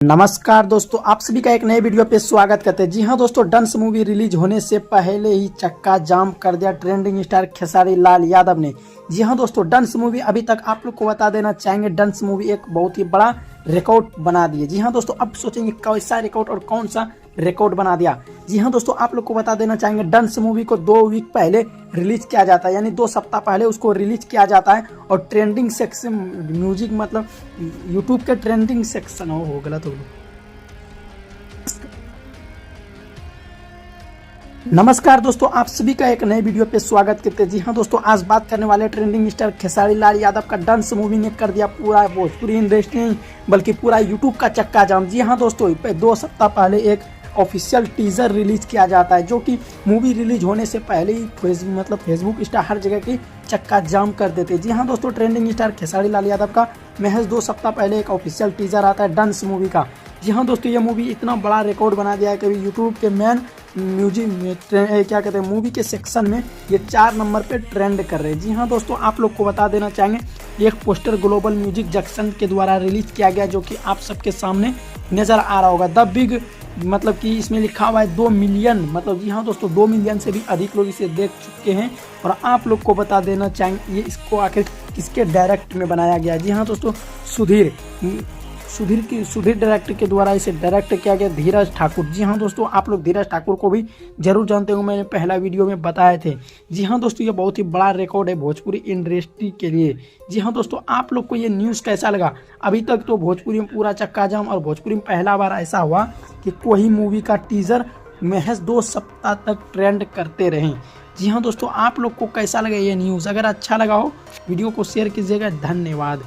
नमस्कार दोस्तों, आप सभी का एक नए वीडियो पे स्वागत करते हैं। जी हाँ दोस्तों, डंस मूवी रिलीज होने से पहले ही चक्का जाम कर दिया ट्रेंडिंग स्टार खेसारी लाल यादव ने। जी हाँ दोस्तों, डंस मूवी अभी तक आप लोग को बता देना चाहेंगे, डंस मूवी एक बहुत ही बड़ा रिकॉर्ड बना दिए। जी हाँ दोस्तों, अब सोचेंगे कैसा रिकॉर्ड और कौन सा रिकॉर्ड बना दिया। जी हाँ दोस्तों, आप लोग को बता देना चाहेंगे, डंस मूवी को 2 वीक पहले रिलीज किया जाता है, यानी 2 सप्ताह पहले उसको रिलीज किया जाता है। और ट्रेंडिंग सेक्शन म्यूजिक मतलब यूट्यूब के ट्रेंडिंग सेक्शन हो गलत हो गया। नमस्कार दोस्तों, आप सभी का एक नए वीडियो पे स्वागत करते हैं। जी हाँ दोस्तों, आज बात करने वाले ट्रेंडिंग स्टार खेसारी लाल यादव का डंस मूवी ने कर दिया पूरा भोजपुरी इंडस्ट्री बल्कि पूरा यूट्यूब का चक्का जाम। जी हाँ दोस्तों, 2 सप्ताह पहले एक ऑफिशियल टीजर रिलीज किया जाता है, जो कि मूवी रिलीज होने से पहले ही फेसबुक स्टार हर जगह की चक्का जाम कर देते हैं। जी हाँ दोस्तों, ट्रेंडिंग स्टार खेसारी लाल यादव का महज 2 सप्ताह पहले एक ऑफिशियल टीजर आता है डंस मूवी का। जी हाँ दोस्तों, ये मूवी इतना बड़ा रिकॉर्ड बना दिया है कि यूट्यूब के मेन म्यूजिक क्या कहते हैं मूवी के सेक्शन में ये 4 नंबर पे ट्रेंड कर रहे हैं। जी हाँ दोस्तों, आप लोग को बता देना चाहेंगे, एक पोस्टर ग्लोबल म्यूजिक जंक्शन के द्वारा रिलीज किया गया, जो कि आप सबके सामने नज़र आ रहा होगा। द बिग मतलब कि इसमें लिखा हुआ है 2 मिलियन, मतलब जी हाँ दोस्तों 2 मिलियन से भी अधिक लोग इसे देख चुके हैं। और आप लोग को बता देना चाहेंगे, ये इसको आखिर किसके डायरेक्ट में बनाया गया। जी हाँ दोस्तों, सुधीर डायरेक्टर के द्वारा इसे डायरेक्ट किया गया, धीरज ठाकुर। जी हाँ दोस्तों, आप लोग धीरज ठाकुर को भी जरूर जानते हो, मैंने पहला वीडियो में बताए थे। जी हाँ दोस्तों, ये बहुत ही बड़ा रिकॉर्ड है भोजपुरी इंडस्ट्री के लिए। जी हाँ दोस्तों, आप लोग को ये न्यूज़ कैसा लगा? अभी तक तो भोजपुरी में पूरा चक्का जाम, और भोजपुरी में पहला बार ऐसा हुआ कि कोई मूवी का टीजर महज 2 सप्ताह तक ट्रेंड करते रहें। जी हाँ दोस्तों, आप लोग को कैसा लगा ये न्यूज़? अगर अच्छा लगा हो वीडियो को शेयर कीजिएगा। धन्यवाद।